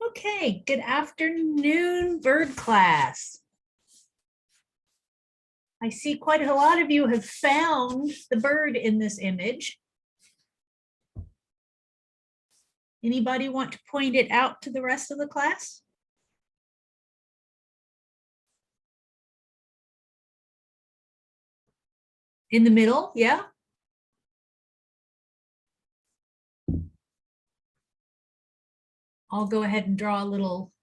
Okay, good afternoon, bird class. I see quite a lot of you have found the bird in this image. Anybody want to point it out to the rest of the class? In the middle, yeah? I'll go ahead and draw a little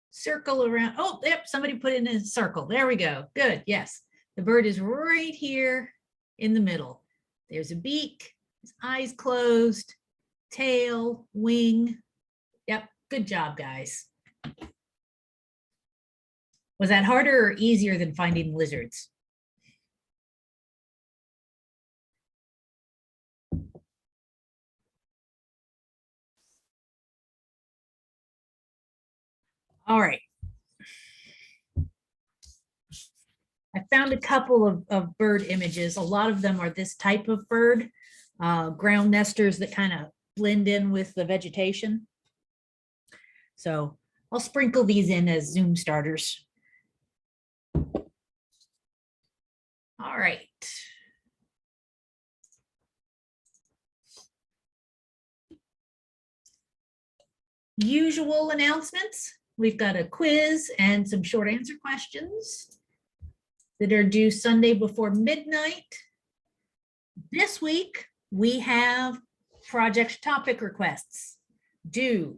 circle around. Oh, yep, somebody put in a circle. There we go. Good, yes. The bird is right here in the middle. There's a beak, his eyes closed, tail, wing. Yep, good job, guys. Was that harder or easier than finding lizards? All right. I found a couple of bird images. A lot of them are this type of bird, ground nesters that kind of blend in with the vegetation. So I'll sprinkle these in as Zoom starters. All right. Usual announcements. We've got a quiz and some short answer questions that are due Sunday before midnight. This week, we have project topic requests due.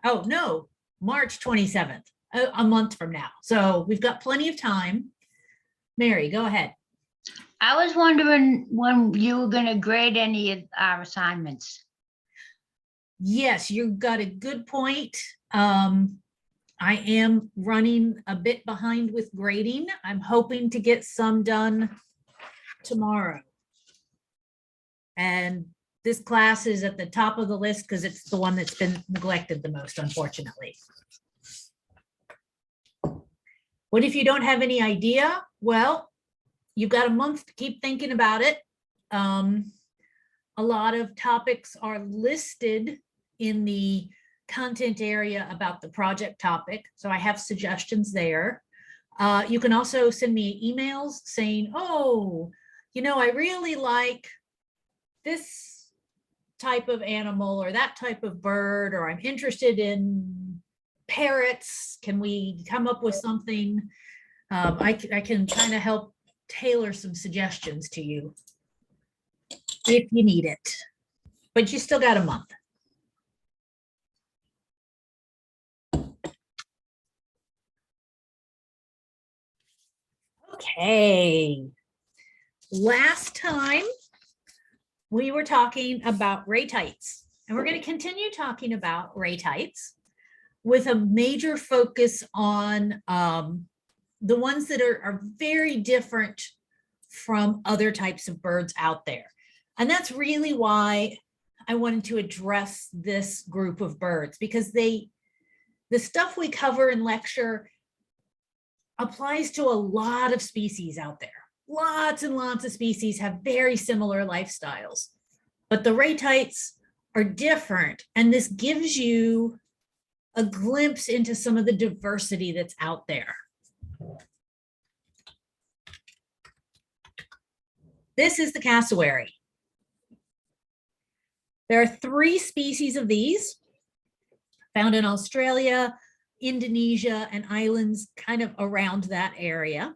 Oh, no, March 27th, a month from now. So we've got plenty of time. Mary, go ahead. I was wondering when you were going to grade any of our assignments. Yes, you've got a good point. I am running a bit behind with grading. I'm hoping to get some done tomorrow. And this class is at the top of the list because it's the one that's been neglected the most, unfortunately. What if you don't have any idea? Well, you've got a month to keep thinking about it. A lot of topics are listed in the content area about the project topic. So I have suggestions there. You can also send me emails saying, oh, you know, I really like this type of animal or that type of bird, or I'm interested in parrots. Can we come up with something? I can kind of help tailor some suggestions to you if you need it, but you still got a month. Okay, last time we were talking about ratites, and we're going to continue talking about ratites with a major focus on the ones that are very different from other types of birds out there. And that's really why I wanted to address this group of birds, because the stuff we cover in lecture applies to a lot of species out there. Lots and lots of species have very similar lifestyles, but the ratites are different. And this gives you a glimpse into some of the diversity that's out there. This is the cassowary. There are 3 species of these found in Australia, Indonesia, and islands kind of around that area.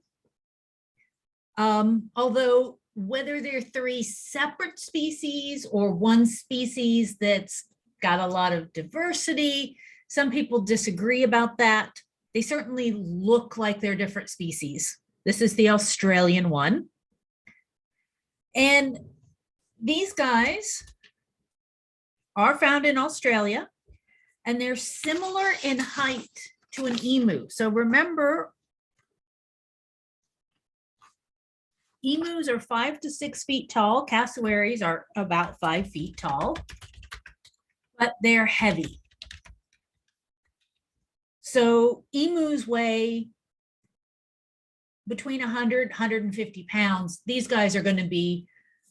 Although whether they're 3 separate species or one species that's got a lot of diversity, some people disagree about that. They certainly look like they're different species. This is the Australian one. And these guys are found in Australia, and they're similar in height to an emu. So remember, emus are 5 to 6 feet tall. Cassowaries are about 5 feet tall, but they're heavy. So emus weigh between 100, 150 pounds. These guys are going to be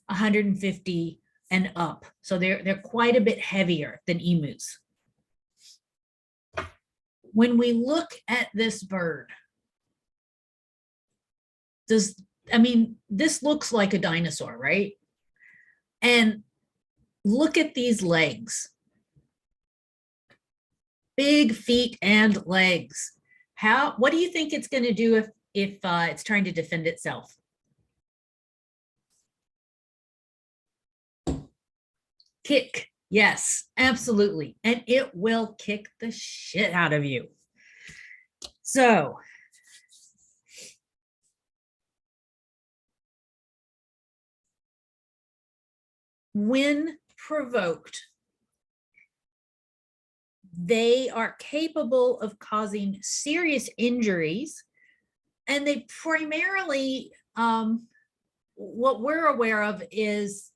150 and up. So they're quite a bit heavier than emus. when we look at this bird, this looks like a dinosaur, right? And look at these legs. Big feet and legs. What do you think it's going to do if it's trying to defend itself? Kick. Yes, absolutely. And it will kick the shit out of you. So when provoked, they are capable of causing serious injuries, and they primarily, what we're aware of is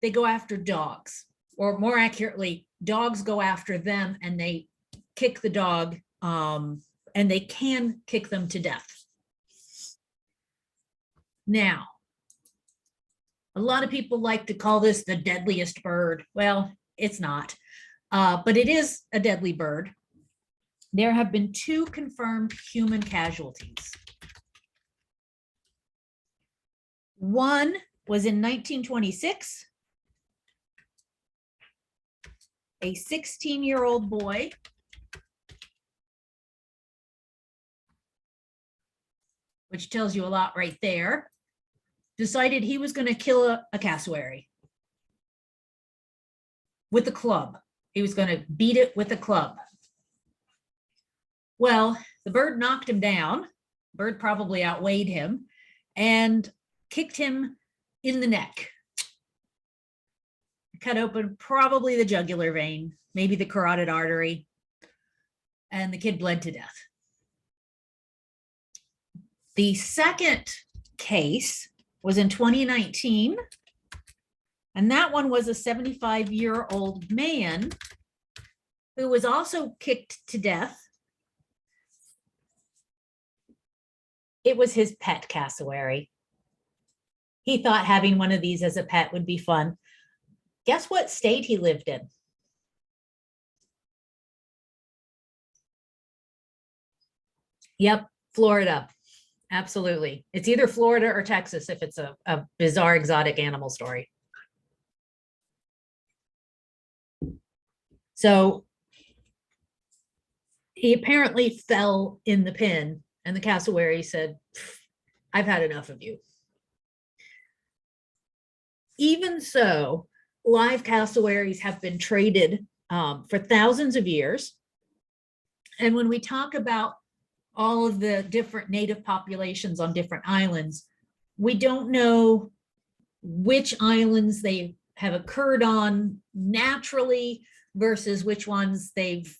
they go after dogs, or more accurately, dogs go after them and they kick the dog, and they can kick them to death. Now, a lot of people like to call this the deadliest bird. Well, it's not, but it is a deadly bird. There have been 2 confirmed human casualties. One was in 1926. A 16-year-old boy which tells you a lot right there, decided he was going to kill a cassowary with a club. He was going to beat it with a club. Well, the bird knocked him down. Bird probably outweighed him and kicked him in the neck. Cut open probably the jugular vein, maybe the carotid artery, and the kid bled to death. The second case was in 2019, and that one was a 75-year-old man who was also kicked to death. It was his pet cassowary. He thought having one of these as a pet would be fun. Guess what state he lived in? Yep, Florida. Absolutely. It's either Florida or Texas if it's a bizarre exotic animal story. So he apparently fell in the pen, and the cassowary said, "I've had enough of you." Even so, live cassowaries have been traded for thousands of years. And when we talk about all of the different native populations on different islands, we don't know which islands they have occurred on naturally versus which ones they've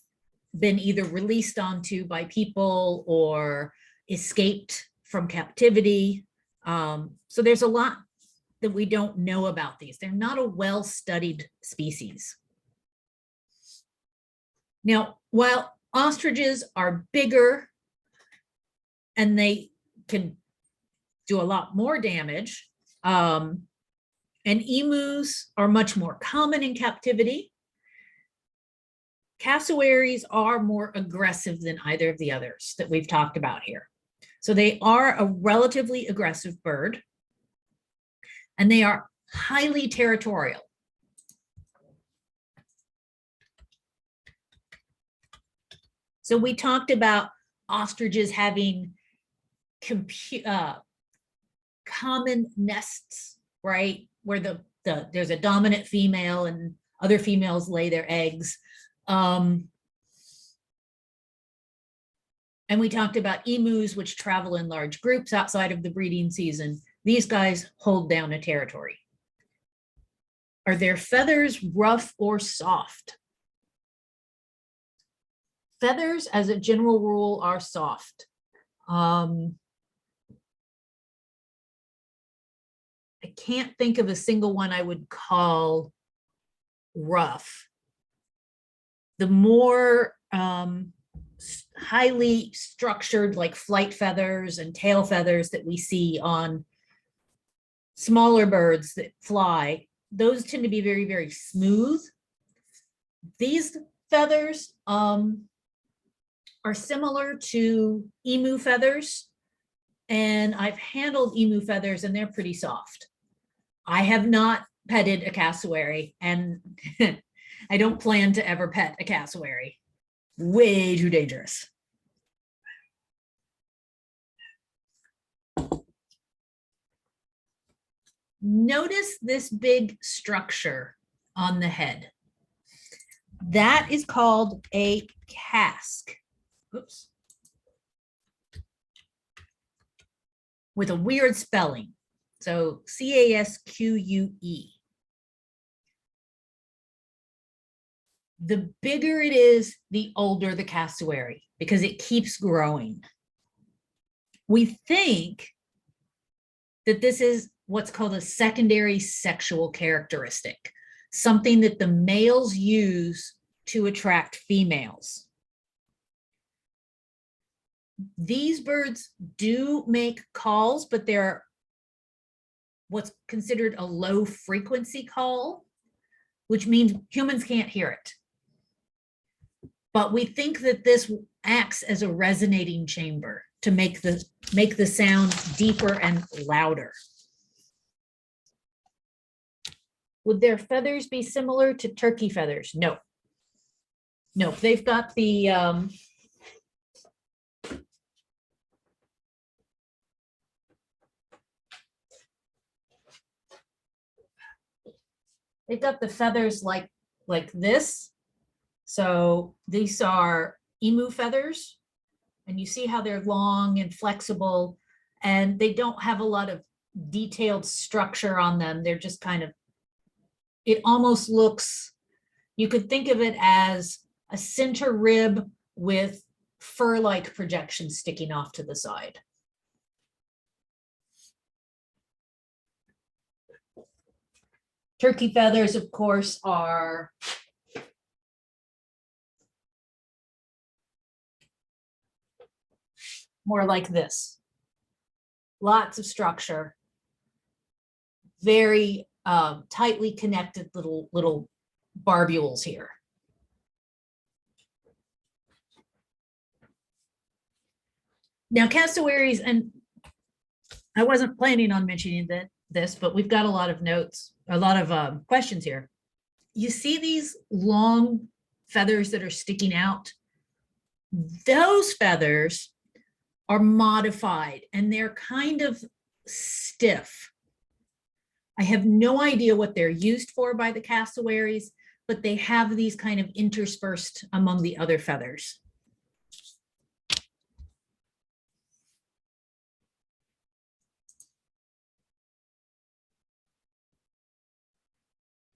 been either released onto by people or escaped from captivity. So there's a lot that we don't know about these. They're not a well-studied species. Now, while ostriches are bigger and they can do a lot more damage, and emus are much more common in captivity, cassowaries are more aggressive than either of the others that we've talked about here. So they are a relatively aggressive bird, and they are highly territorial. So we talked about ostriches having common nests, right? Where there's a dominant female and other females lay their eggs. And we talked about emus, which travel in large groups outside of the breeding season. These guys hold down a territory. Are their feathers rough or soft? Feathers, as a general rule, are soft. I can't think of a single one I would call rough. The more highly structured, like flight feathers and tail feathers that we see on smaller birds that fly, those tend to be very, very smooth. These feathers are similar to emu feathers, and I've handled emu feathers and they're pretty soft. I have not petted a cassowary, and I don't plan to ever pet a cassowary. Way too dangerous. Notice this big structure on the head. That is called a casque. Oops. With a weird spelling. So C-A-S-Q-U-E. The bigger it is, the older the cassowary, because it keeps growing. We think that this is what's called a secondary sexual characteristic, something that the males use to attract females. These birds do make calls, but they're what's considered a low frequency call, which means humans can't hear it. But we think that this acts as a resonating chamber to make the sound deeper and louder. Would their feathers be similar to turkey feathers? No. No, they've got the feathers like this. So these are emu feathers, and you see how they're long and flexible, and they don't have a lot of detailed structure on them. They're just kind of, it almost looks, you could think of it as a center rib with fur-like projections sticking off to the side. Turkey feathers, of course, are more like this. Lots of structure, very tightly connected little barbules here. Now cassowaries, and I wasn't planning on mentioning this, but we've got a lot of notes, a lot of questions here. You see these long feathers that are sticking out? Those feathers are modified and they're kind of stiff. I have no idea what they're used for by the cassowaries, but they have these kind of interspersed among the other feathers.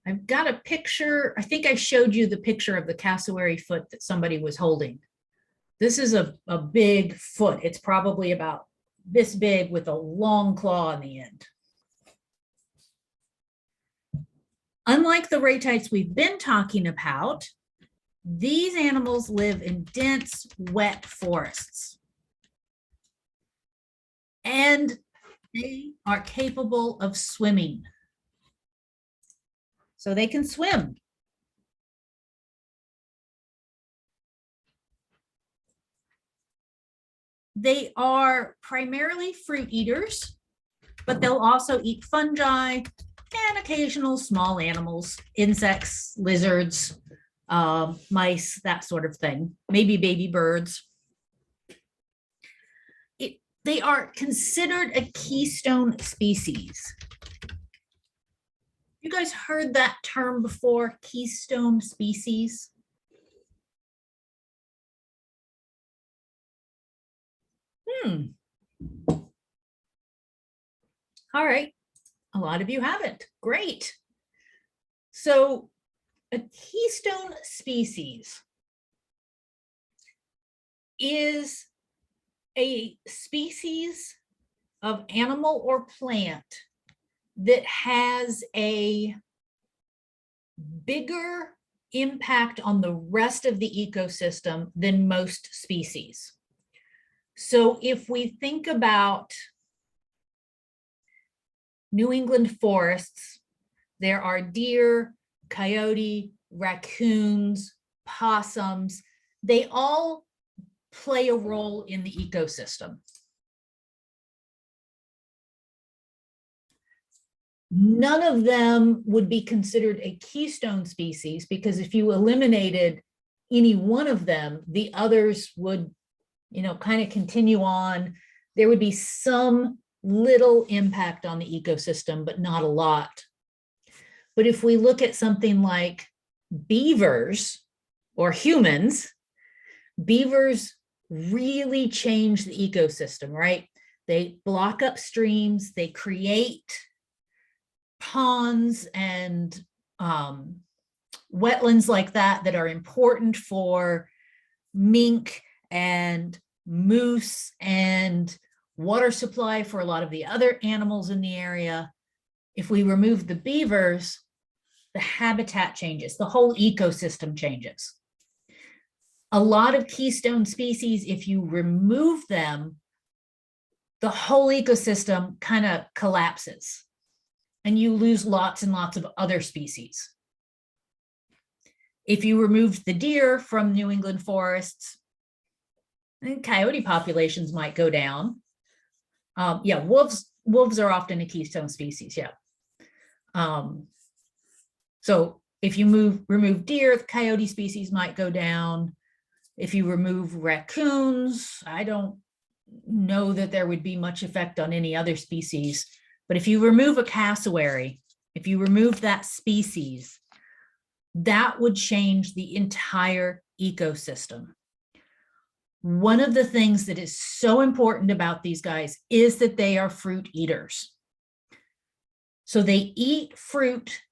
I've got a picture. I think I showed you the picture of the cassowary foot that somebody was holding. This is a big foot. It's probably about this big with a long claw on the end. Unlike the raytites we've been talking about, these animals live in dense, wet forests. And they are capable of swimming. So they can swim. They are primarily fruit eaters, but they'll also eat fungi and occasional small animals, insects, lizards, mice, that sort of thing, maybe baby birds. They are considered a keystone species. You guys heard that term before, keystone species? All right, a lot of you haven't. Great. So a keystone species is a species of animal or plant that has a bigger impact on the rest of the ecosystem than most species. So if we think about New England forests, there are deer, coyote, raccoons, possums. They all play a role in the ecosystem. None of them would be considered a keystone species, because if you eliminated any one of them, the others would, kind of continue on. There would be some little impact on the ecosystem, but not a lot. But if we look at something like beavers or humans, beavers really change the ecosystem, right? They block up streams, they create ponds and wetlands like that are important for mink and moose and water supply for a lot of the other animals in the area. If we remove the beavers, the habitat changes, the whole ecosystem changes. A lot of keystone species, if you remove them, the whole ecosystem kind of collapses and you lose lots and lots of other species. If you removed the deer from New England forests, then coyote populations might go down. Yeah, wolves are often a keystone species, yeah. So if you remove deer, the coyote species might go down. If you remove raccoons, I don't know that there would be much effect on any other species. But if you remove a cassowary, if you remove that species, that would change the entire ecosystem. One of the things that is so important about these guys is that they are fruit eaters. So they eat fruit,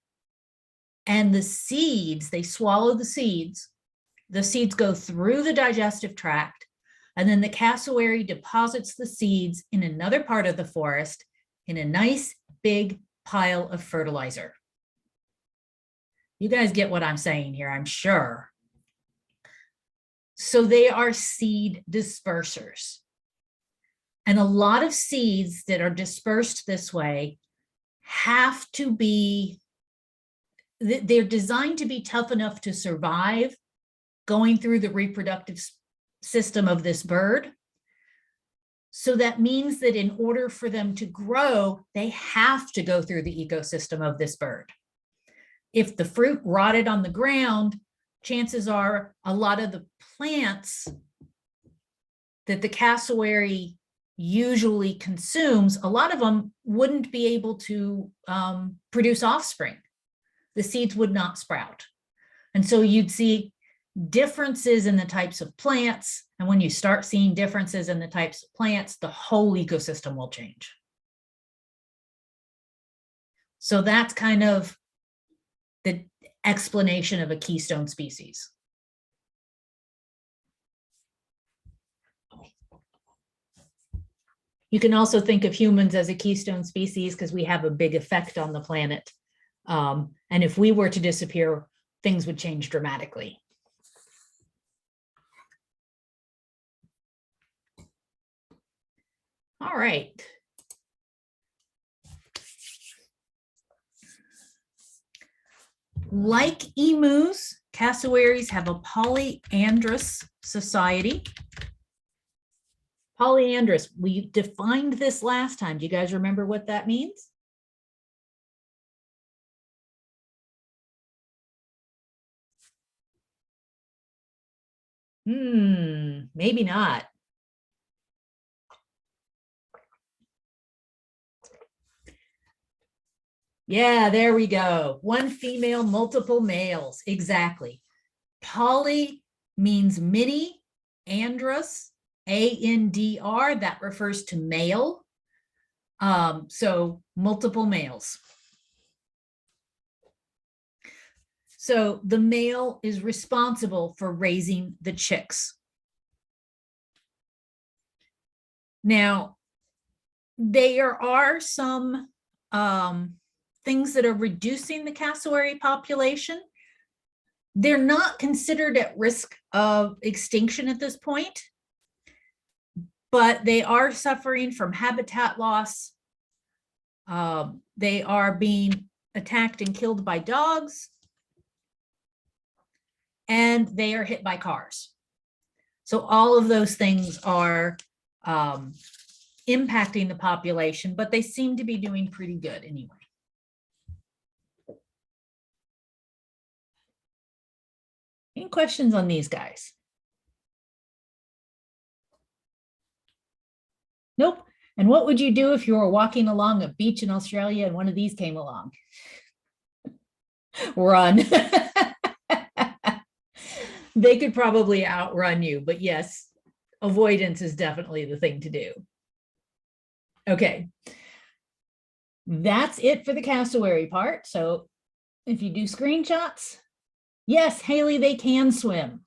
and the seeds, they swallow the seeds. The seeds go through the digestive tract, and then the cassowary deposits the seeds in another part of the forest in a nice big pile of fertilizer. You guys get what I'm saying here, I'm sure. So they are seed dispersers. And a lot of seeds that are dispersed this way have to be, they're designed to be tough enough to survive going through the reproductive system of this bird. So that means that in order for them to grow, they have to go through the ecosystem of this bird. If the fruit rotted on the ground, chances are a lot of the plants that the cassowary usually consumes, a lot of them wouldn't be able to produce offspring. The seeds would not sprout. And so you'd see differences in the types of plants. And when you start seeing differences in the types of plants, the whole ecosystem will change. So that's kind of the explanation of a keystone species. You can also think of humans as a keystone species because we have a big effect on the planet. And if we were to disappear, things would change dramatically. All right. Like emus, cassowaries have a polyandrous society. Polyandrous, we defined this last time. Do you guys remember what that means? Maybe not. Yeah, there we go. One female, multiple males. Exactly. Poly means many, androus, A-N-D-R, that refers to male. So multiple males. So the male is responsible for raising the chicks. Now, there are some things that are reducing the cassowary population. They're not considered at risk of extinction at this point, but they are suffering from habitat loss. They are being attacked and killed by dogs, and they are hit by cars. So all of those things are impacting the population, but they seem to be doing pretty good anyway. Any questions on these guys? Nope. And what would you do if you were walking along a beach in Australia and one of these came along? Run. They could probably outrun you, but yes, avoidance is definitely the thing to do. Okay. That's it for the cassowary part. So if you do screenshots, yes, Haley, they can swim.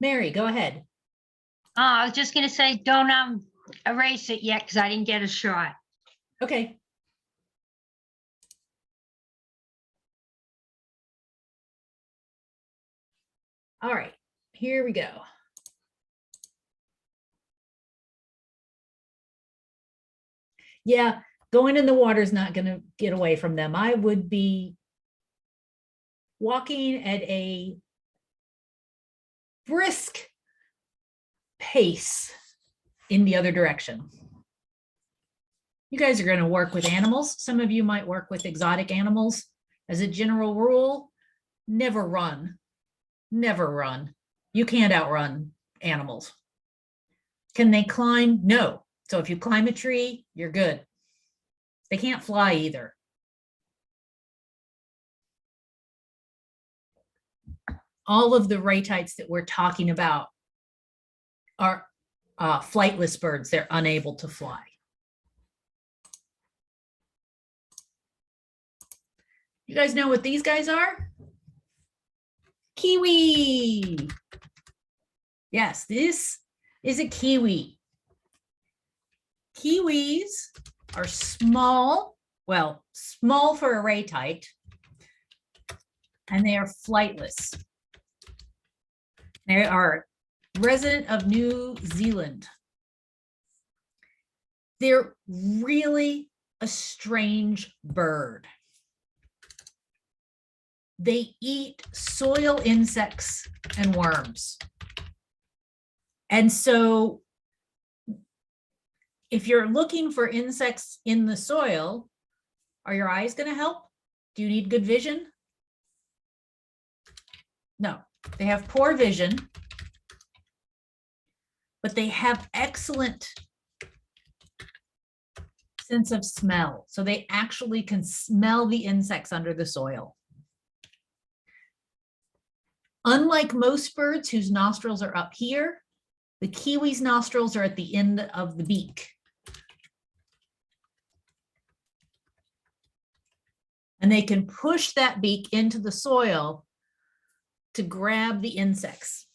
Mary, go ahead. I was just gonna say, don't erase it yet because I didn't get a shot. Okay. All right, here we go. Yeah, going in the water is not going to get away from them. I would be walking at a brisk pace in the other direction. You guys are going to work with animals. Some of you might work with exotic animals. As a general rule, never run. Never run. You can't outrun animals. Can they climb? No. So if you climb a tree, you're good. They can't fly either. All of the ratites that we're talking about are flightless birds. They're unable to fly. You guys know what these guys are? Kiwi. Yes, this is a kiwi. Kiwis are small, well, small for a ratite, and they are flightless. They are resident of New Zealand. They're really a strange bird. They eat soil insects and worms. And so if you're looking for insects in the soil, are your eyes going to help? Do you need good vision? No, they have poor vision, but they have excellent sense of smell. So they actually can smell the insects under the soil. Unlike most birds whose nostrils are up here, the kiwi's nostrils are at the end of the beak. And they can push that beak into the soil to grab the insects.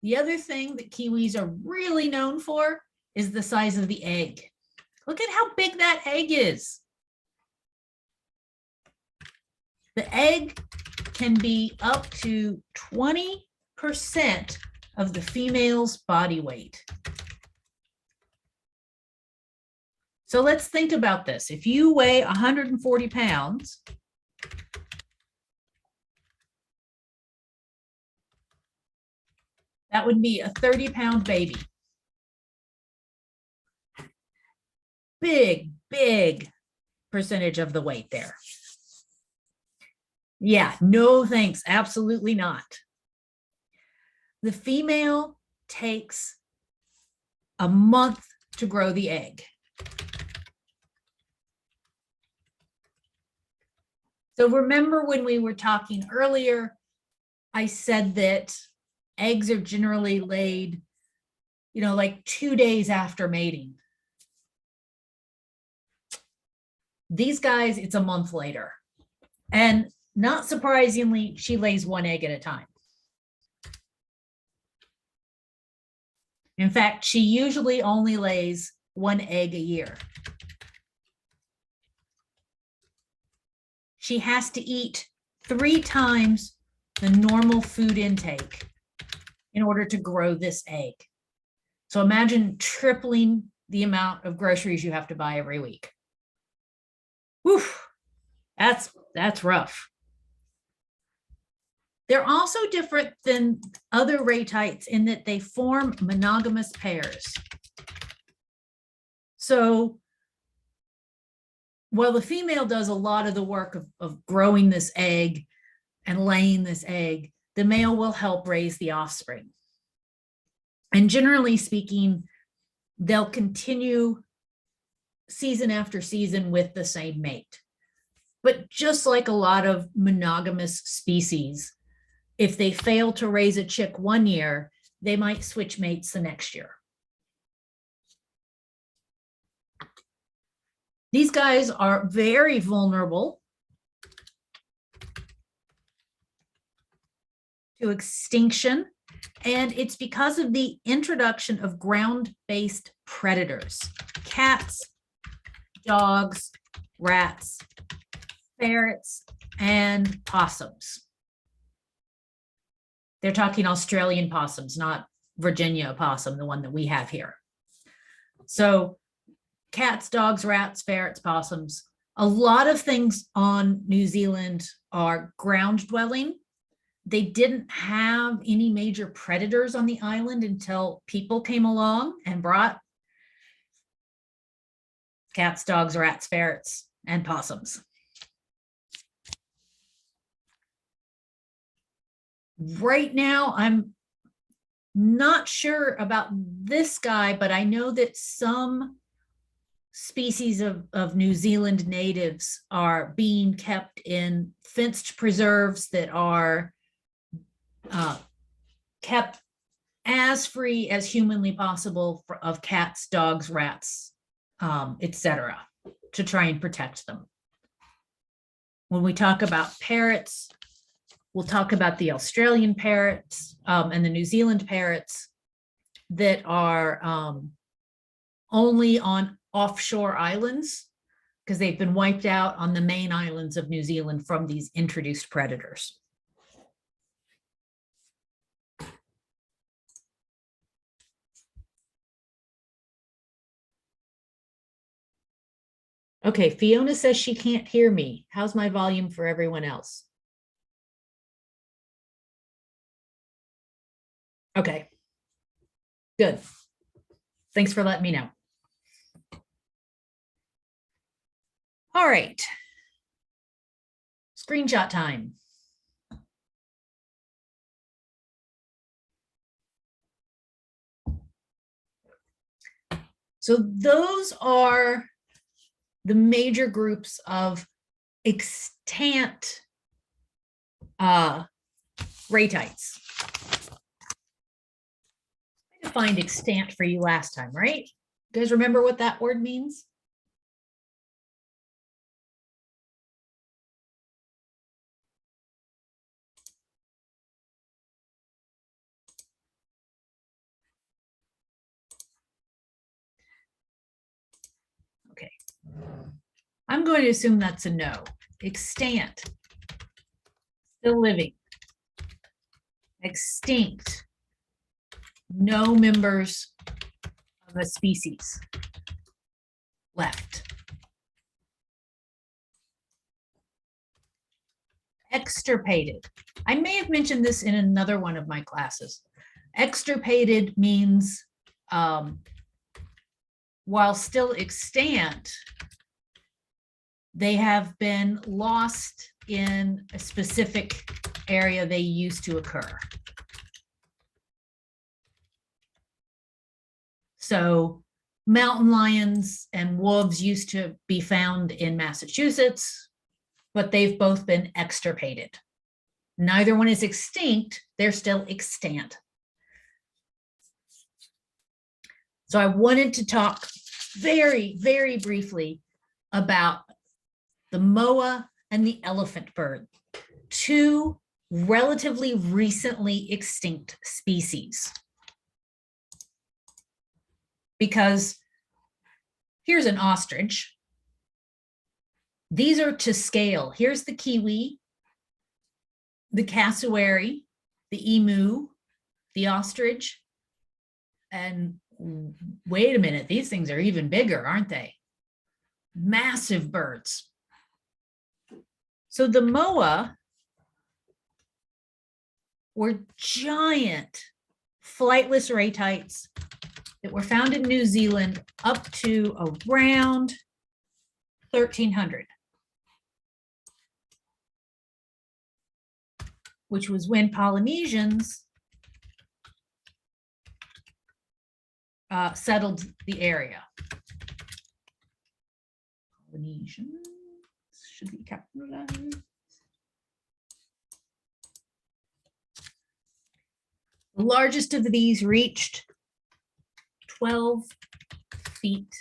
The other thing that kiwis are really known for is the size of the egg. Look at how big that egg is. The egg can be up to 20% of the female's body weight. So let's think about this. If you weigh 140 pounds, that would be a 30-pound baby. Big, big percentage of the weight there. Yeah, no thanks, absolutely not. The female takes a month to grow the egg. So remember when we were talking earlier, I said that eggs are generally laid, like 2 days after mating. These guys, it's a month later. And not surprisingly, she lays one egg at a time. In fact, she usually only lays one egg a year. She has to eat 3 times the normal food intake in order to grow this egg. So imagine tripling the amount of groceries you have to buy every week. Whew, that's rough. They're also different than other ratites in that they form monogamous pairs. So while the female does a lot of the work of growing this egg and laying this egg, the male will help raise the offspring. And generally speaking, they'll continue season after season with the same mate. But just like a lot of monogamous species, if they fail to raise a chick one year, they might switch mates the next year. These guys are very vulnerable to extinction, and it's because of the introduction of ground-based predators: cats, dogs, rats, ferrets, and possums. They're talking Australian possums, not Virginia opossum, the one that we have here. So cats, dogs, rats, ferrets, possums. A lot of things on New Zealand are ground dwelling. They didn't have any major predators on the island until people came along and brought cats, dogs, rats, ferrets, and possums. Right now, I'm not sure about this guy, but I know that some species of New Zealand natives are being kept in fenced preserves that are kept as free as humanly possible of cats, dogs, rats, etc., to try and protect them. When we talk about parrots, we'll talk about the Australian parrots and the New Zealand parrots that are only on offshore islands because they've been wiped out on the main islands of New Zealand from these introduced predators. Okay, Fiona says she can't hear me. How's my volume for everyone else? Okay, good. Thanks for letting me know. All right, screenshot time. So those are the major groups of extant ratites. I defined extant for you last time, right? You guys remember what that word means? Okay. I'm going to assume that's a no. Extant, still living. Extinct, no members of a species left. Extirpated. I may have mentioned this in another one of my classes. Extirpated means while still extant, they have been lost in a specific area they used to occur. So mountain lions and wolves used to be found in Massachusetts, but they've both been extirpated. Neither one is extinct, they're still extant. So I wanted to talk very, very briefly about the moa and the elephant bird, two relatively recently extinct species. Because here's an ostrich. These are to scale. Here's the kiwi, the cassowary, the emu, the ostrich, and wait a minute, these things are even bigger, aren't they? Massive birds. So the moa were giant flightless ratites that were found in New Zealand up to around 1300, which was when Polynesians settled the area. Polynesians should be capitalized. The largest of these reached 12 feet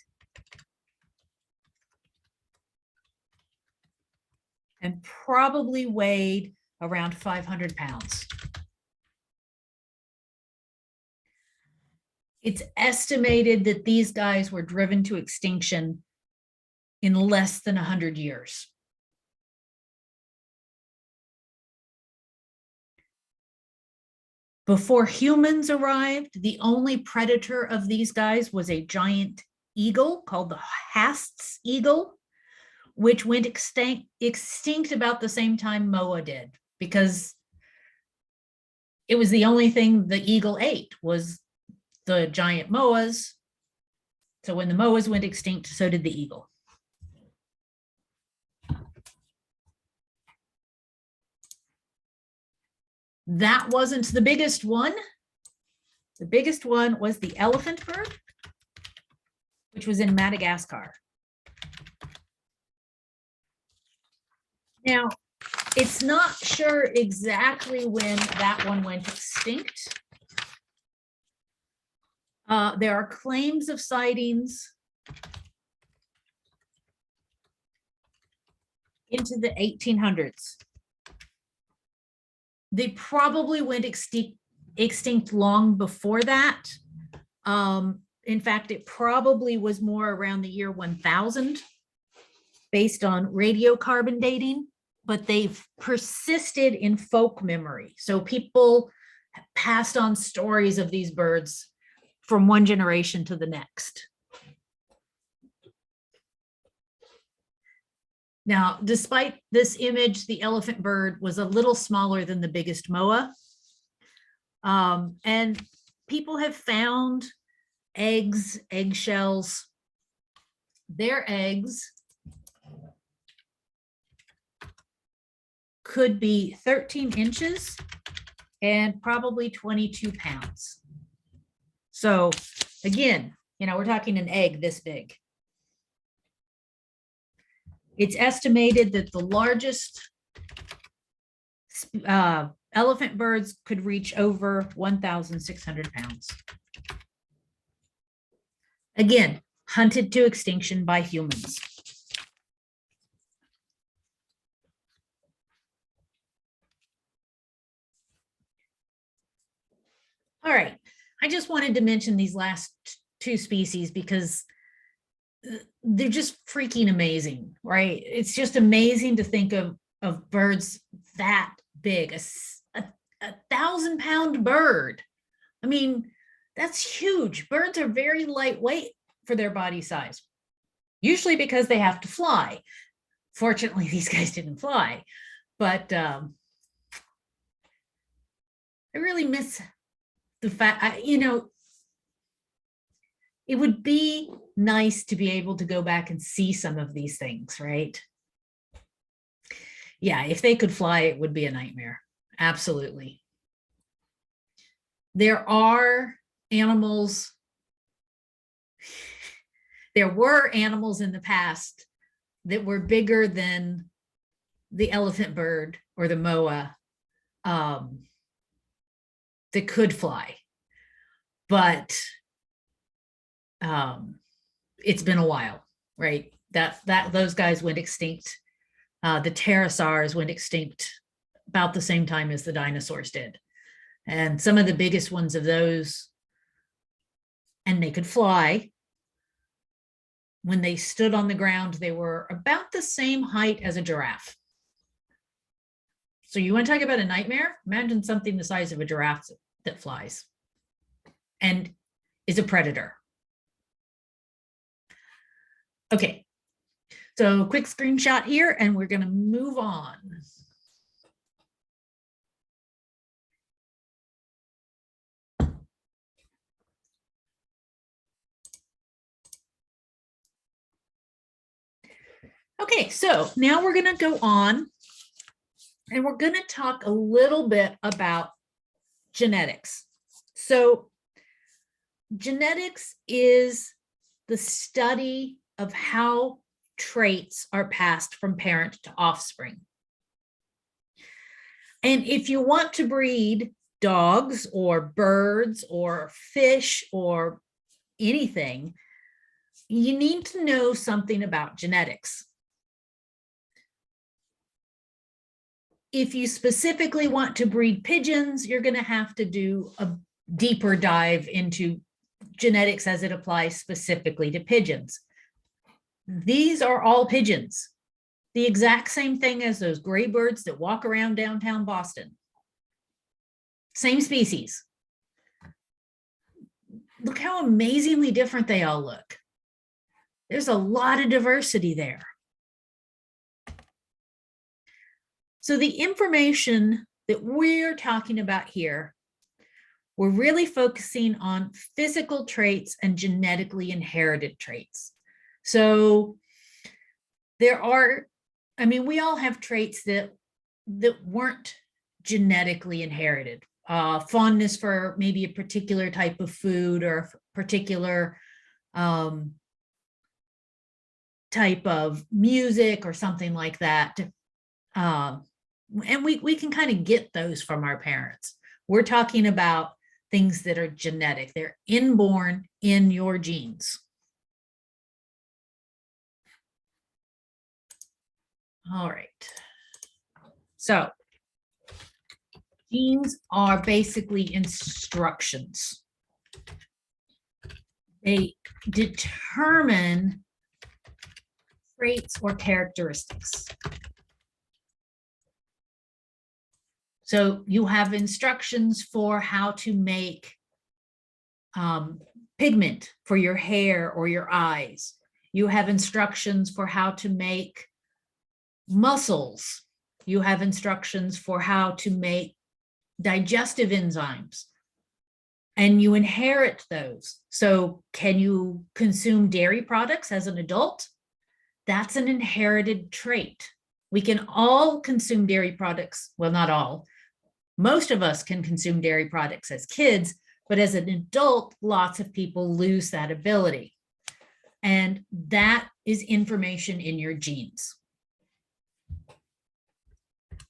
and probably weighed around 500 pounds. It's estimated that these guys were driven to extinction in less than 100 years. Before humans arrived, the only predator of these guys was a giant eagle called the Haast's eagle, which went extinct about the same time moa did, because it was the only thing the eagle ate was the giant moas. So when the moas went extinct, so did the eagle. That wasn't the biggest one. The biggest one was the elephant bird, which was in Madagascar. Now, it's not sure exactly when that one went extinct. There are claims of sightings into the 1800s. They probably went extinct long before that. In fact, it probably was more around the year 1000 based on radiocarbon dating, but they've persisted in folk memory. So people passed on stories of these birds from one generation to the next. Now, despite this image, the elephant bird was a little smaller than the biggest moa. And people have found eggs, eggshells. Their eggs could be 13 inches and probably 22 pounds. So again, we're talking an egg this big. It's estimated that the largest elephant birds could reach over 1,600 pounds. Again, hunted to extinction by humans. All right, I just wanted to mention these last two species because they're just freaking amazing, right? It's just amazing to think of birds that big, a 1,000-pound bird. I mean, that's huge. Birds are very lightweight for their body size, usually because they have to fly. Fortunately, these guys didn't fly, but I really miss the fact, it would be nice to be able to go back and see some of these things, right? Yeah, if they could fly, it would be a nightmare. Absolutely. There are animals. There were animals in the past that were bigger than the elephant bird or the moa that could fly. But it's been a while, right? Those guys went extinct. The pterosaurs went extinct about the same time as the dinosaurs did. And some of the biggest ones of those, and they could fly, when they stood on the ground, they were about the same height as a giraffe. So you want to talk about a nightmare? Imagine something the size of a giraffe that flies and is a predator. Okay, so quick screenshot here, and we're going to move on. Okay, so now we're going to go on and we're going to talk a little bit about genetics. So genetics is the study of how traits are passed from parent to offspring. And if you want to breed dogs or birds or fish or anything, you need to know something about genetics. If you specifically want to breed pigeons, you're going to have to do a deeper dive into genetics as it applies specifically to pigeons. These are all pigeons, the exact same thing as those gray birds that walk around downtown Boston. Same species. Look how amazingly different they all look. There's a lot of diversity there. So the information that we're talking about here, we're really focusing on physical traits and genetically inherited traits. So there are, I mean, we all have traits that weren't genetically inherited. Fondness for maybe a particular type of food or a particular type of music or something like that. And we can kind of get those from our parents. We're talking about things that are genetic. They're inborn in your genes. All right. So genes are basically instructions. They determine traits or characteristics. So you have instructions for how to make pigment for your hair or your eyes. You have instructions for how to make muscles. You have instructions for how to make digestive enzymes. And you inherit those. So can you consume dairy products as an adult? That's an inherited trait. We can all consume dairy products. Well, not all. Most of us can consume dairy products as kids, but as an adult, lots of people lose that ability. And that is information in your genes.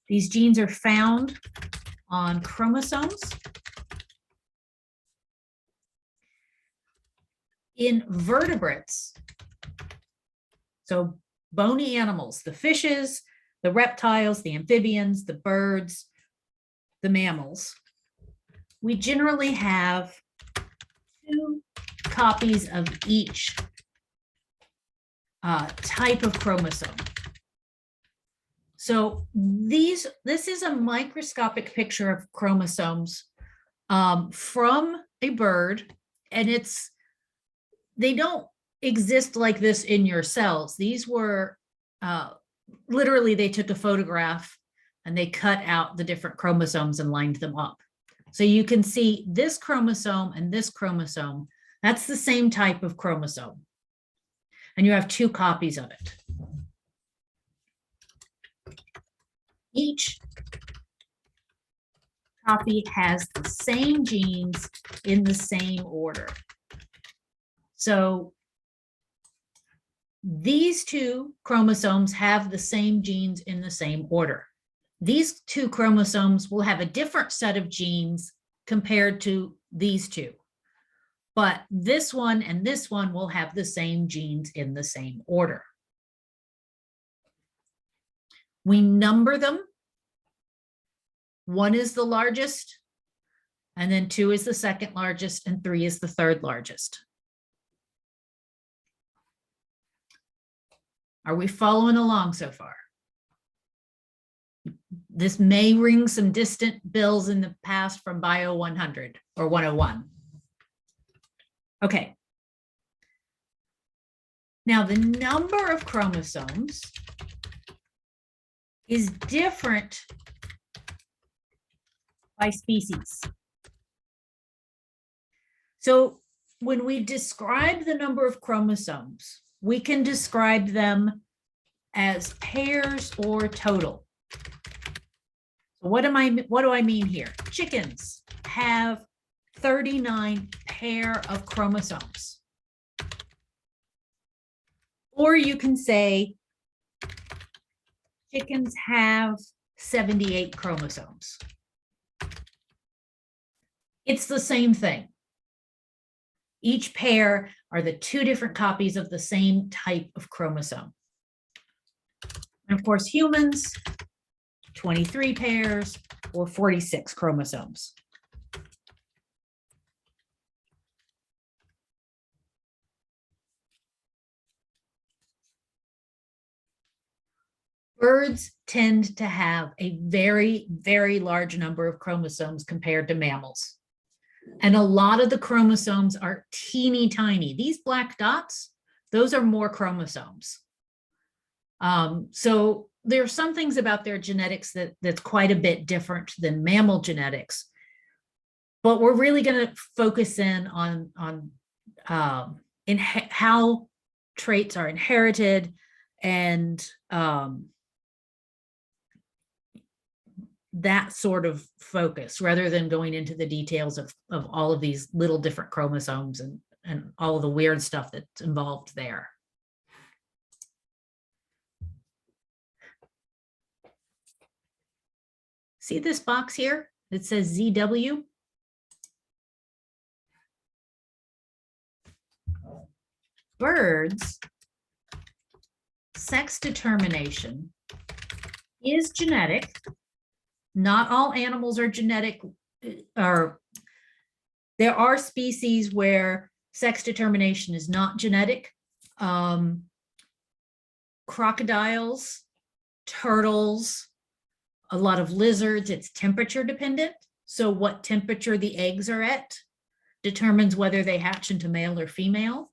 These genes are found on chromosomes. In vertebrates, so bony animals, the fishes, the reptiles, the amphibians, the birds, the mammals, we generally have 2 copies of each type of chromosome. So this is a microscopic picture of chromosomes from a bird, and they don't exist like this in your cells. These were literally, they took a photograph and they cut out the different chromosomes and lined them up. So you can see this chromosome and this chromosome, that's the same type of chromosome. And you have 2 copies of it. Each copy has the same genes in the same order. So these 2 chromosomes have the same genes in the same order. These 2 chromosomes will have a different set of genes compared to these 2. But this one and this one will have the same genes in the same order. We number them. 1 is the largest, and then 2 is the second largest, and 3 is the third largest. Are we following along so far? This may ring some distant bells in the past from Bio 100 or 101. Okay. Now, the number of chromosomes is different by species. So when we describe the number of chromosomes, we can describe them as pairs or total. So what do I mean here? Chickens have 39 pair of chromosomes. Or you can say chickens have 78 chromosomes. It's the same thing. Each pair are the two different copies of the same type of chromosome. And of course, humans, 23 pairs or 46 chromosomes. Birds tend to have a very, very large number of chromosomes compared to mammals. And a lot of the chromosomes are teeny tiny. These black dots, those are more chromosomes. So there are some things about their genetics that's quite a bit different than mammal genetics. But we're really going to focus in on how traits are inherited and that sort of focus, rather than going into the details of all of these little different chromosomes and all of the weird stuff that's involved there. See this box here? It says ZW. Birds' sex determination is genetic. Not all animals are genetic, or there are species where sex determination is not genetic. Crocodiles, turtles, a lot of lizards, it's temperature dependent. So what temperature the eggs are at determines whether they hatch into male or female.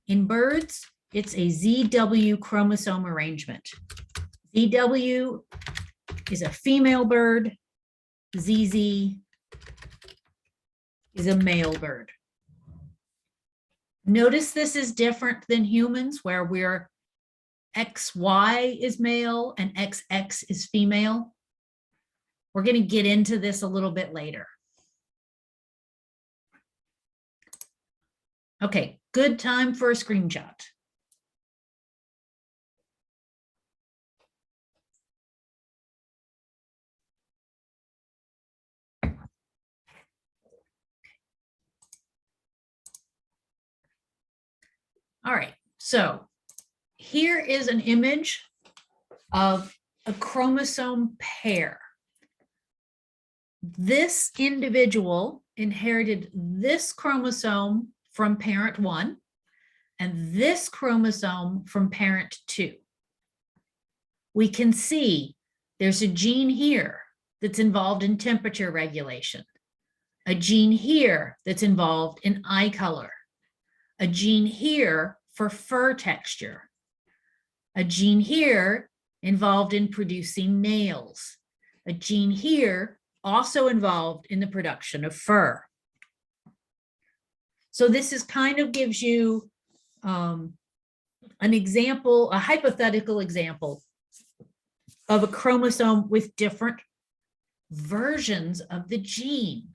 In birds, it's a ZW chromosome arrangement. ZW is a female bird, ZZ is a male bird. Notice this is different than humans, where we're XY is male and XX is female. We're going to get into this a little bit later. Okay, good time for a screenshot. All right, so here is an image of a chromosome pair. This individual inherited this chromosome from parent 1 and this chromosome from parent 2. We can see there's a gene here that's involved in temperature regulation, a gene here that's involved in eye color, a gene here for fur texture, a gene here involved in producing nails, a gene here also involved in the production of fur. So this is kind of gives you an example, a hypothetical example of a chromosome with different versions of the gene.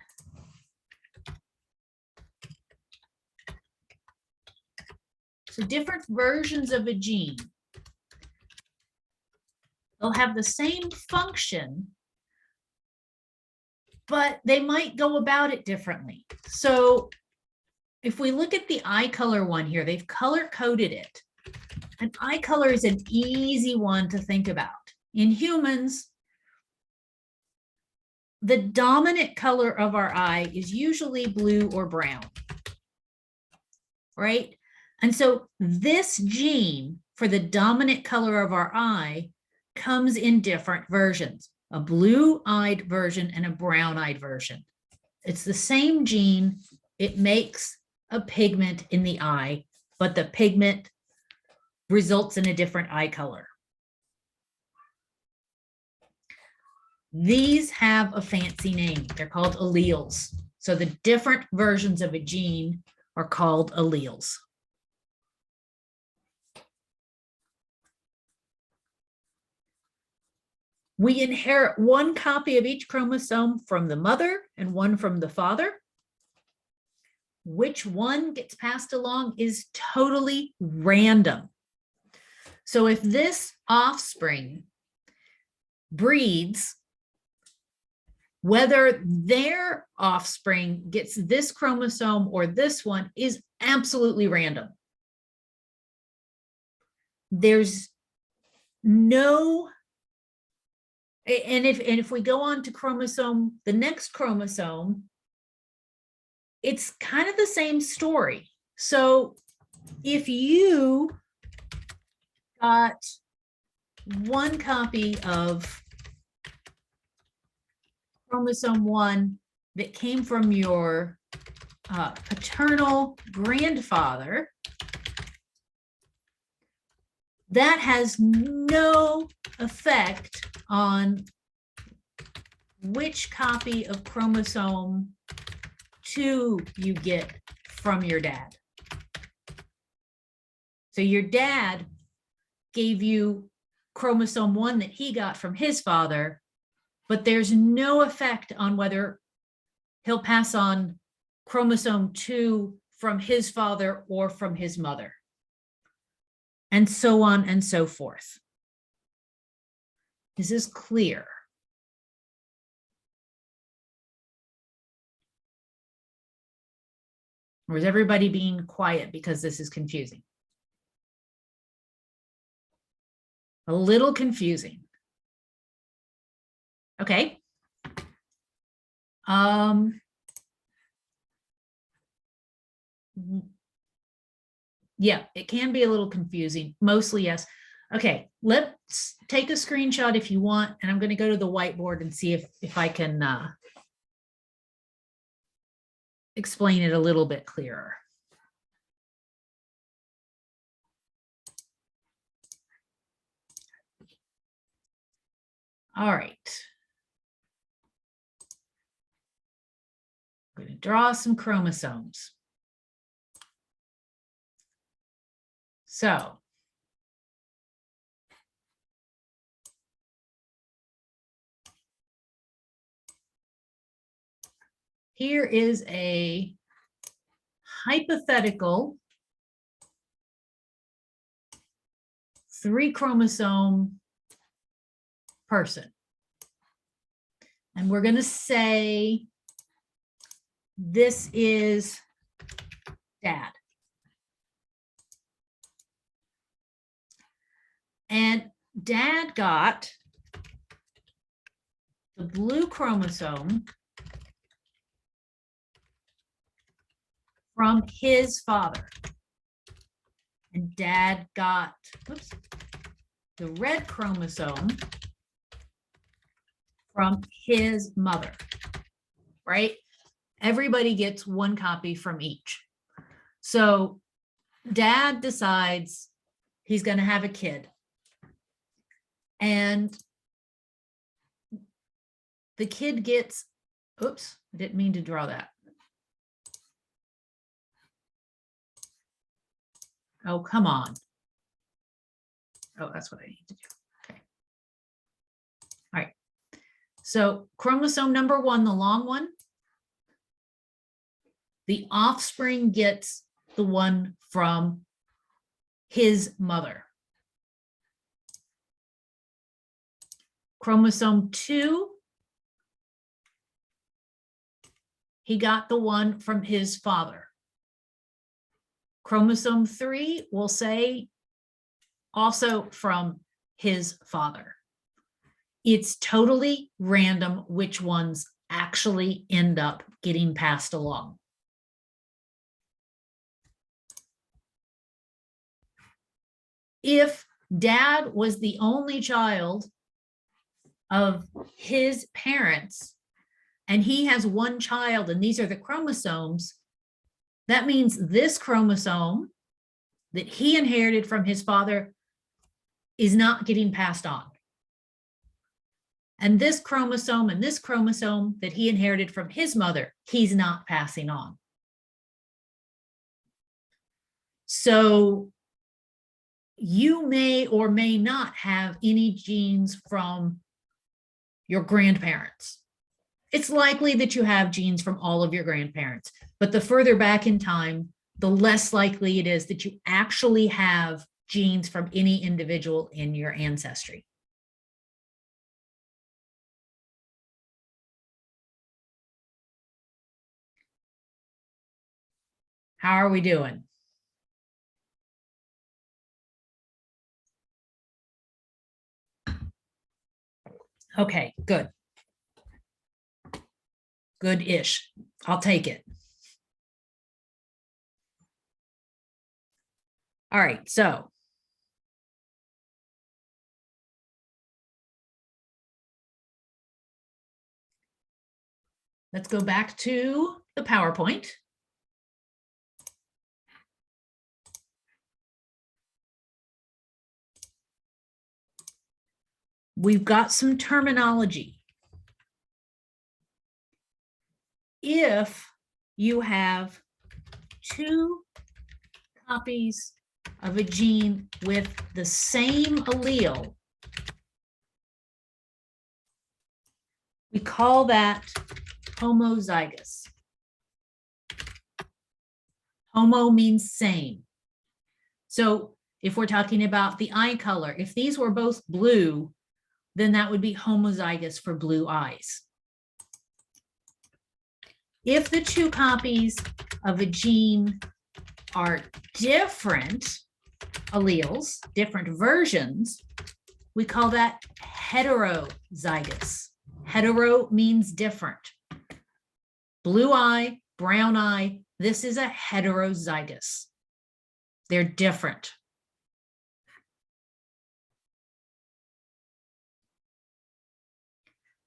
So different versions of a gene. They'll have the same function, but they might go about it differently. So if we look at the eye color one here, they've color coded it. And eye color is an easy one to think about. In humans, the dominant color of our eye is usually blue or brown, right? And so this gene for the dominant color of our eye comes in different versions, a blue-eyed version and a brown-eyed version. It's the same gene. It makes a pigment in the eye, but the pigment results in a different eye color. These have a fancy name. They're called alleles. So the different versions of a gene are called alleles. We inherit one copy of each chromosome from the mother and one from the father. Which one gets passed along is totally random. So if this offspring breeds, whether their offspring gets this chromosome or this one is absolutely random. There's no, and if we go on to chromosome, the next chromosome, it's kind of the same story. So if you got one copy of chromosome 1 that came from your paternal grandfather, that has no effect on which copy of chromosome 2 you get from your dad. So your dad gave you chromosome 1 that he got from his father, but there's no effect on whether he'll pass on chromosome 2 from his father or from his mother, and so on and so forth. Is this clear? Or is everybody being quiet because this is confusing? A little confusing. Okay. Yeah, it can be a little confusing. Mostly, yes. Okay, let's take a screenshot if you want, and I'm going to go to the whiteboard and see if I can explain it a little bit clearer. All right. I'm going to draw some chromosomes. So here is a hypothetical 3-chromosome person. And we're going to say this is dad. And dad got the blue chromosome from his father. And dad got, oops, the red chromosome from his mother, right? Everybody gets one copy from each. So dad decides he's going to have a kid. And the kid gets, oops, I didn't mean to draw that. Oh, come on. Oh, that's what I need to do. Okay. All right. So chromosome number 1, the long one, the offspring gets the one from his mother. Chromosome 2, he got the one from his father. Chromosome 3, we'll say also from his father. It's totally random which ones actually end up getting passed along. If dad was the only child of his parents and he has one child and these are the chromosomes, that means this chromosome that he inherited from his father is not getting passed on. And this chromosome that he inherited from his mother, he's not passing on. So you may or may not have any genes from your grandparents. It's likely that you have genes from all of your grandparents, but the further back in time, the less likely it is that you actually have genes from any individual in your ancestry. How are we doing? Okay, good. Good-ish. I'll take it. All right, so let's go back to the PowerPoint. We've got some terminology. If you have two copies of a gene with the same allele, we call that homozygous. Homo means same. So if we're talking about the eye color, if these were both blue, then that would be homozygous for blue eyes. If the two copies of a gene are different alleles, different versions, we call that heterozygous. Hetero means different. Blue eye, brown eye, this is a heterozygous. They're different.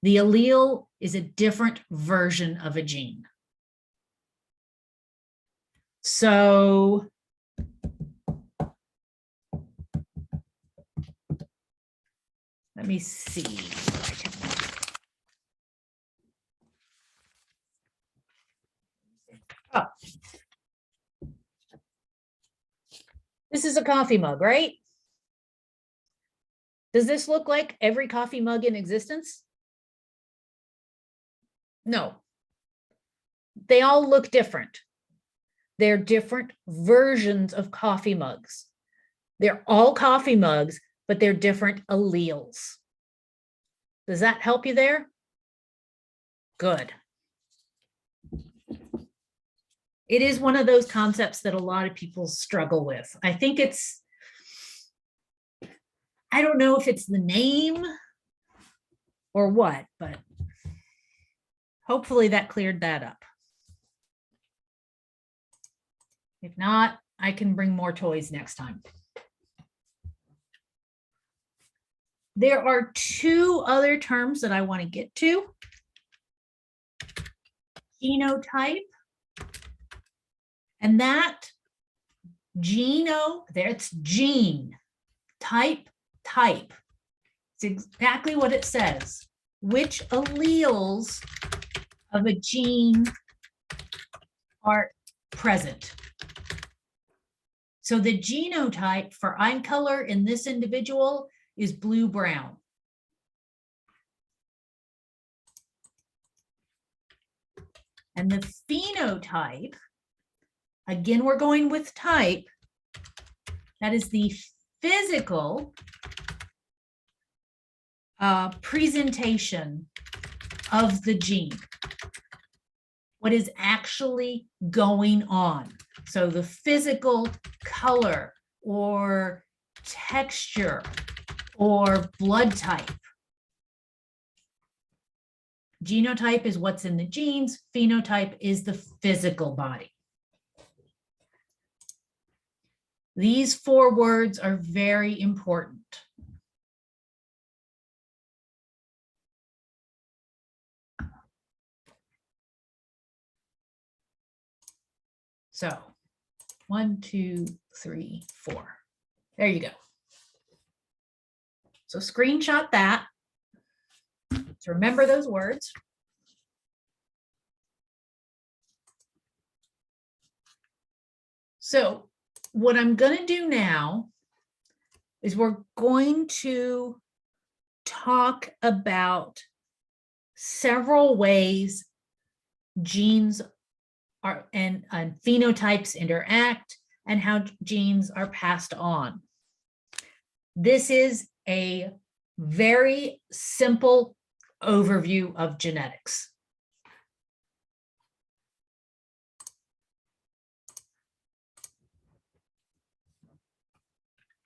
The allele is a different version of a gene. So let me see what I can. Oh. This is a coffee mug, right? Does this look like every coffee mug in existence? No. They all look different. They're different versions of coffee mugs. They're all coffee mugs, but they're different alleles. Does that help you there? Good. It is one of those concepts that a lot of people struggle with. I think it's, I don't know if it's the name or what, but hopefully that cleared that up. If not, I can bring more toys next time. There are two other terms that I want to get to. Genotype. And that that's gene, type. It's exactly what it says. Which alleles of a gene are present? So the genotype for eye color in this individual is blue-brown. And the phenotype, again, we're going with type, that is the physical presentation of the gene. What is actually going on? So the physical color or texture or blood type. Genotype is what's in the genes. Phenotype is the physical body. These four words are very important. So 1, 2, 3, 4. There you go. So screenshot that to remember those words. So what I'm going to do now is we're going to talk about several ways genes are and phenotypes interact and how genes are passed on. This is a very simple overview of genetics.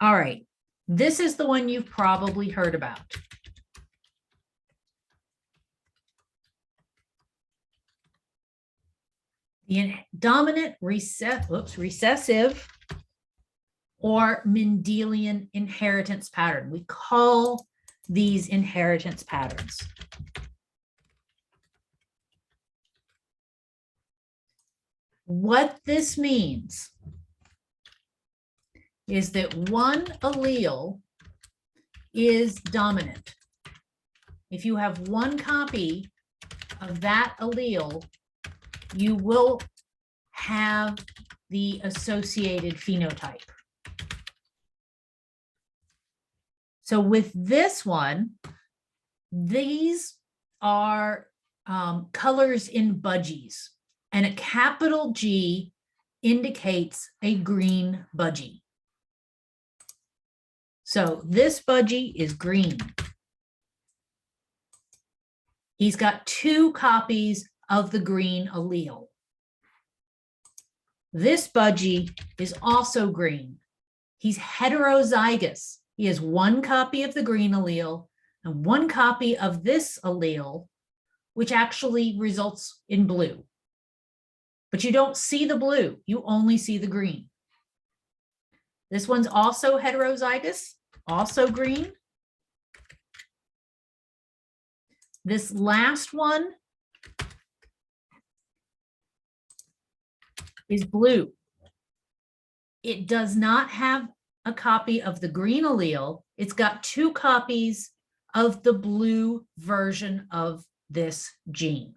All right, this is the one you've probably heard about. The dominant recessive or Mendelian inheritance pattern. We call these inheritance patterns. What this means is that one allele is dominant. If you have one copy of that allele, you will have the associated phenotype. So with this one, these are colors in budgies, and a capital G indicates a green budgie. So this budgie is green. He's got 2 copies of the green allele. This budgie is also green. He's heterozygous. He has 1 copy of the green allele and 1 copy of this allele, which actually results in blue. But you don't see the blue, you only see the green. This one's also heterozygous, also green. This last one is blue. It does not have a copy of the green allele. It's got 2 copies of the blue version of this gene.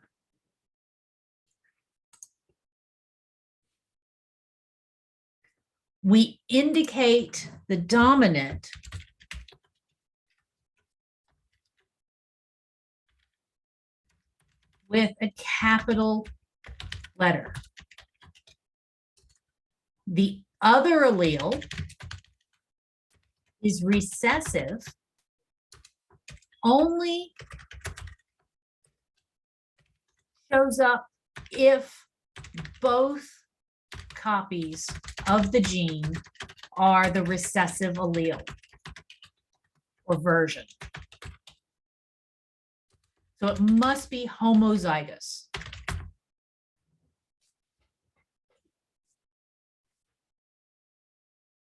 We indicate the dominant with a capital letter. The other allele is recessive only shows up if both copies of the gene are the recessive allele or version. So it must be homozygous.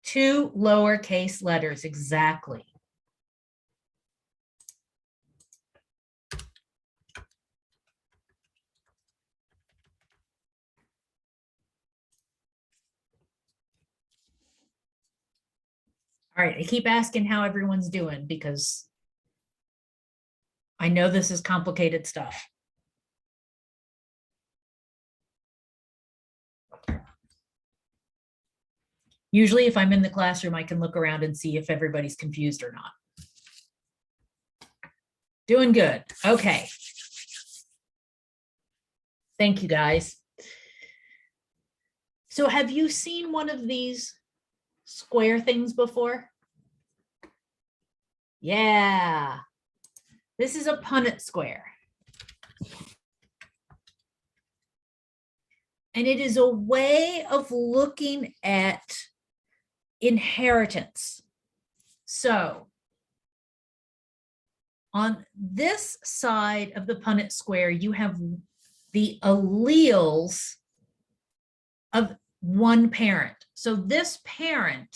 Two lowercase letters, exactly. All right, I keep asking how everyone's doing because I know this is complicated stuff. Usually if I'm in the classroom, I can look around and see if everybody's confused or not. Doing good. Okay. Thank you, guys. So have you seen one of these square things before? Yeah. This is a Punnett square. And it is a way of looking at inheritance. So on this side of the Punnett square, you have the alleles of one parent. So this parent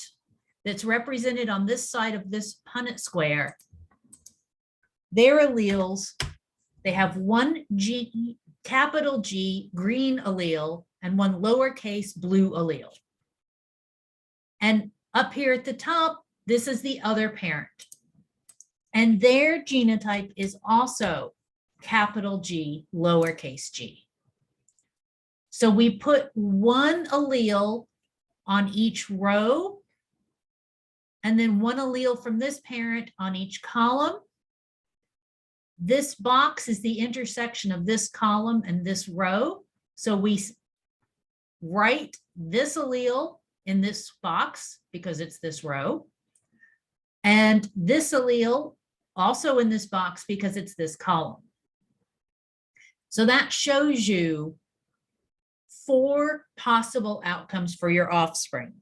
that's represented on this side of this Punnett square, their alleles, they have one G, capital G, green allele, and one lowercase blue allele. And up here at the top, this is the other parent. And their genotype is also capital G, lowercase g. So we put one allele on each row, and then one allele from this parent on each column. This box is the intersection of this column and this row. So we write this allele in this box because it's this row, and this allele also in this box because it's this column. So that shows you 4 possible outcomes for your offspring.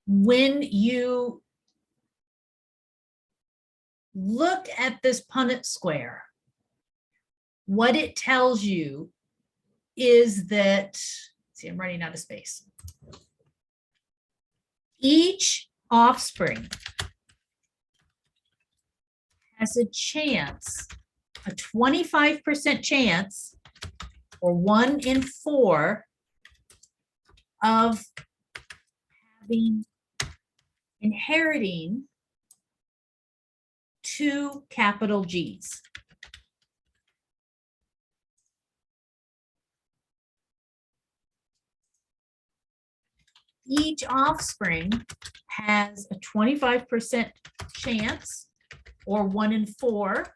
When you look at this Punnett square, what it tells you is that, see, I'm running out of space. Each offspring has a chance, a 25% chance, or 1 in 4, of inheriting 2 capital G's. Each offspring has a 25% chance, or 1 in 4,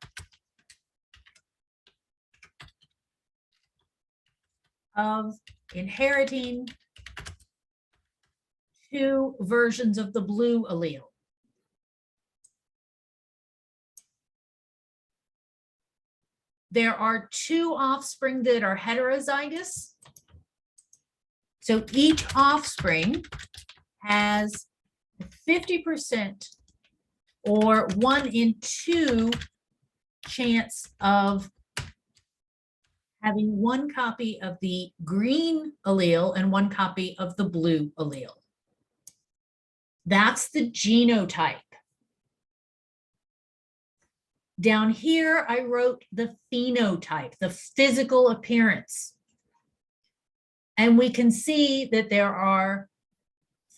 of inheriting 2 versions of the blue allele. There are 2 offspring that are heterozygous. So each offspring has 50% or 1 in 2 chance of having 1 copy of the green allele and 1 copy of the blue allele. That's the genotype. Down here, I wrote the phenotype, the physical appearance. And we can see that there are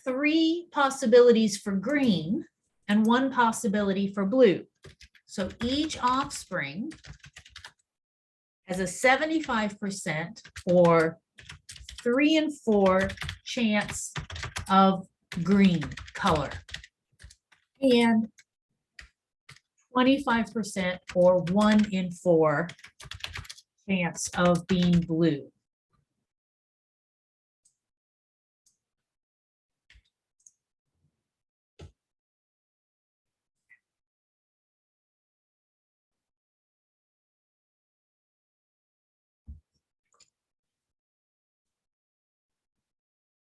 3 possibilities for green and 1 possibility for blue. So each offspring has a 75% or 3 in 4 chance of green color, and 25% or 1 in 4 chance of being blue.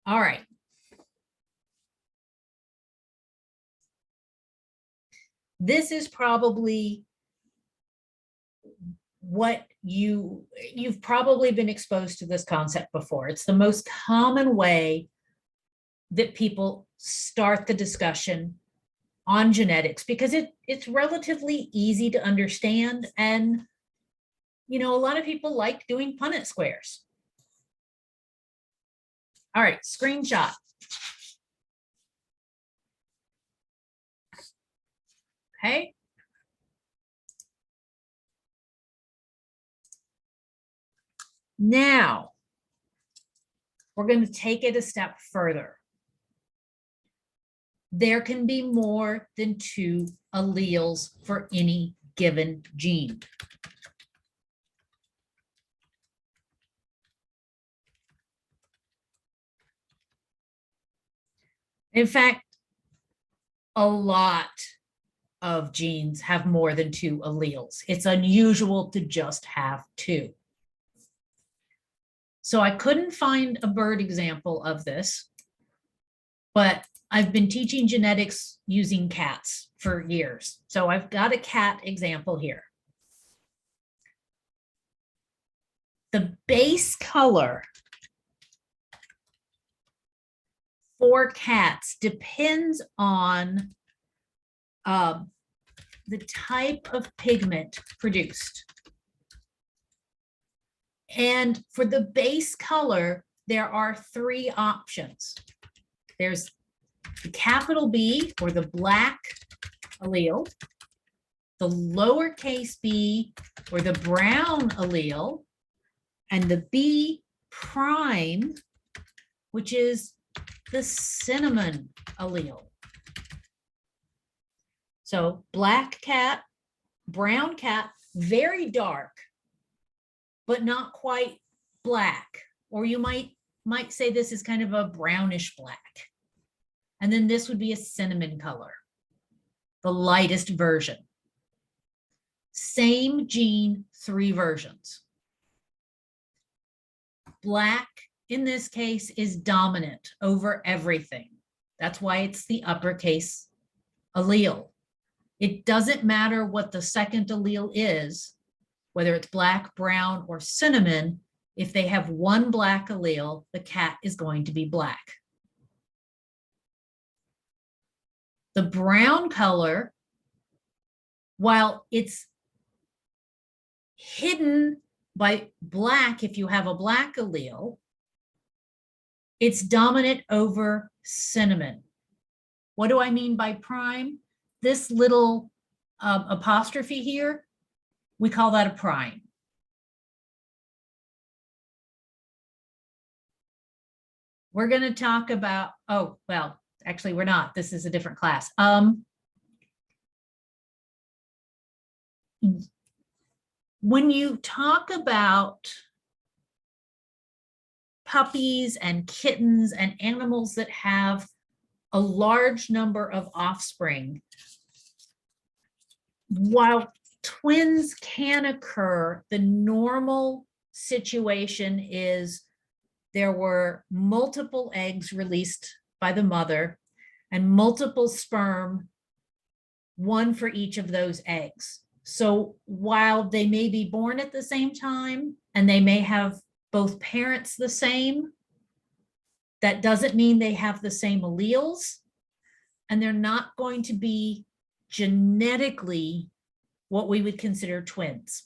All right. This is probably what you've probably been exposed to this concept before. It's the most common way that people start the discussion on genetics because it's relatively easy to understand, and a lot of people like doing Punnett squares. All right, screenshot. Okay. Now, we're going to take it a step further. There can be more than 2 alleles for any given gene. In fact, a lot of genes have more than 2 alleles. It's unusual to just have 2. So I couldn't find a bird example of this, but I've been teaching genetics using cats for years. So I've got a cat example here. The base color for cats depends on the type of pigment produced. And for the base color, there are 3 options. There's the capital B, or the black allele, the lowercase b, or the brown allele, and the B prime, which is the cinnamon allele. So black cat, brown cat, very dark, but not quite black. Or you might say this is kind of a brownish black. And then this would be a cinnamon color, the lightest version. Same gene, 3 versions. Black in this case is dominant over everything. That's why it's the uppercase allele. It doesn't matter what the second allele is, whether it's black, brown, or cinnamon. If they have one black allele, the cat is going to be black. The brown color, while it's hidden by black, if you have a black allele, it's dominant over cinnamon. What do I mean by prime? This little apostrophe here, we call that a prime. We're going to talk about, oh, well, actually we're not. This is a different class. When you talk about puppies and kittens and animals that have a large number of offspring, while twins can occur, the normal situation is there were multiple eggs released by the mother and multiple sperm, one for each of those eggs. So while they may be born at the same time and they may have both parents the same, that doesn't mean they have the same alleles, and they're not going to be genetically what we would consider twins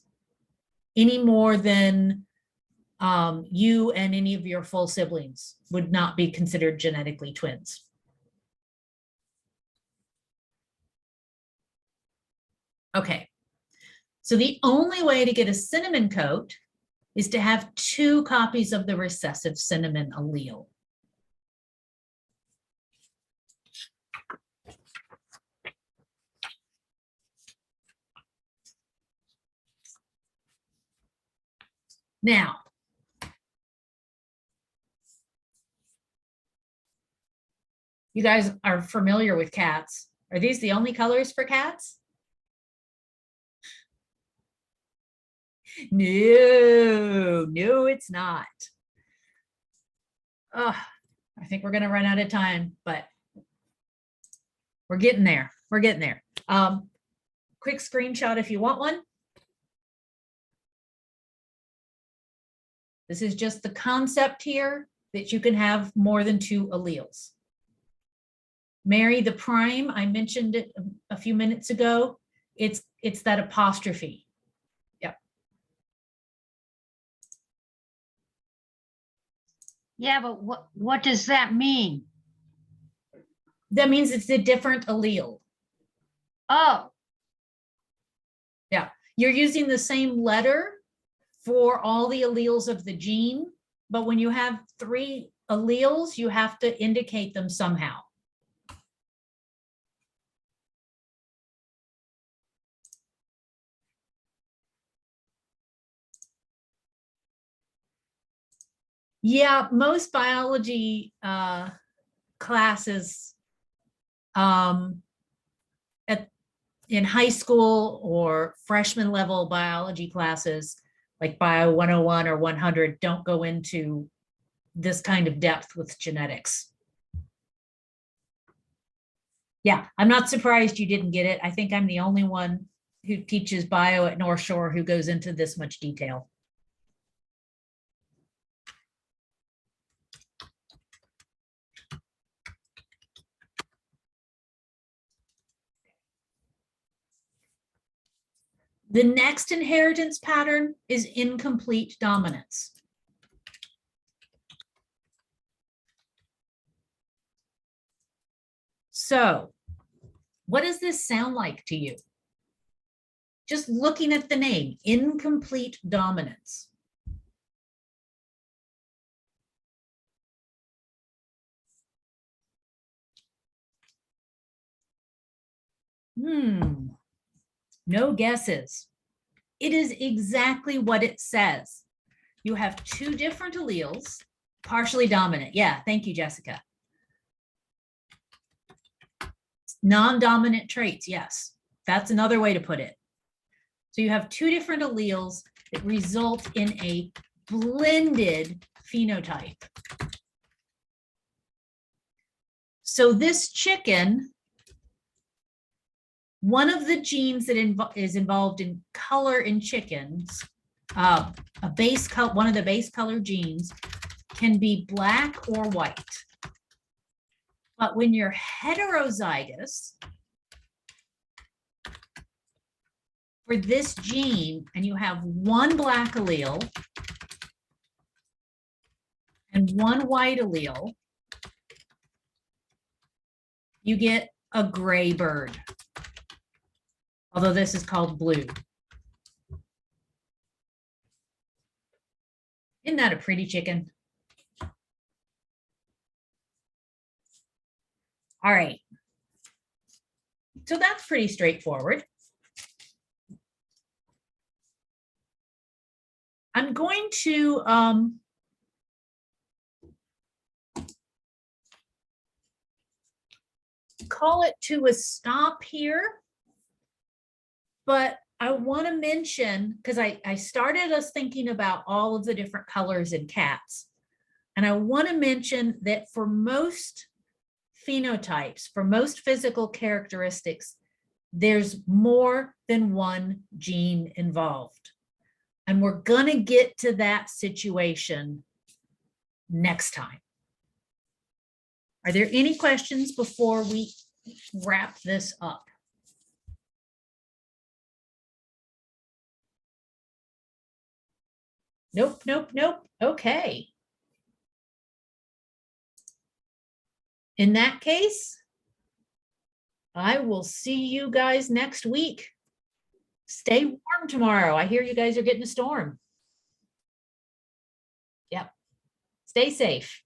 any more than you and any of your full siblings would not be considered genetically twins. Okay, so the only way to get a cinnamon coat is to have 2 copies of the recessive cinnamon allele. Now, you guys are familiar with cats. Are these the only colors for cats? No, it's not. Oh, I think we're going to run out of time, but we're getting there. We're getting there. Quick screenshot if you want one. This is just the concept here that you can have more than 2 alleles. Mary, the prime, I mentioned it a few minutes ago. It's that apostrophe. Yep. Yeah, but what does that mean? That means it's a different allele. Oh, Yeah, you're using the same letter for all the alleles of the gene, but when you have 3 alleles, you have to indicate them somehow. Yeah, most biology classes in high school or freshman level biology classes like Bio 101 or 100 don't go into this kind of depth with genetics. Yeah, I'm not surprised you didn't get it. I think I'm the only one who teaches bio at North Shore who goes into this much detail. The next inheritance pattern is incomplete dominance. So, what does this sound like to you? Just looking at the name, incomplete dominance. No guesses. It is exactly what it says. You have two different alleles, partially dominant. Yeah, thank you, Jessica. Non-dominant traits, yes. That's another way to put it. So you have two different alleles that result in a blended phenotype. So this chicken, one of the genes that is involved in color in chickens, one of the base color genes can be black or white. But when you're heterozygous for this gene and you have one black allele and one white allele, you get a gray bird. Although this is called blue. Isn't that a pretty chicken? All right. So that's pretty straightforward. I'm going to call it to a stop here. But I want to mention, because I started us thinking about all of the different colors in cats. And I want to mention that for most phenotypes, for most physical characteristics, there's more than one gene involved. And we're going to get to that situation next time. Are there any questions before we wrap this up? Nope, nope, nope. Okay. In that case, I will see you guys next week. Stay warm tomorrow. I hear you guys are getting a storm. Yep. Stay safe.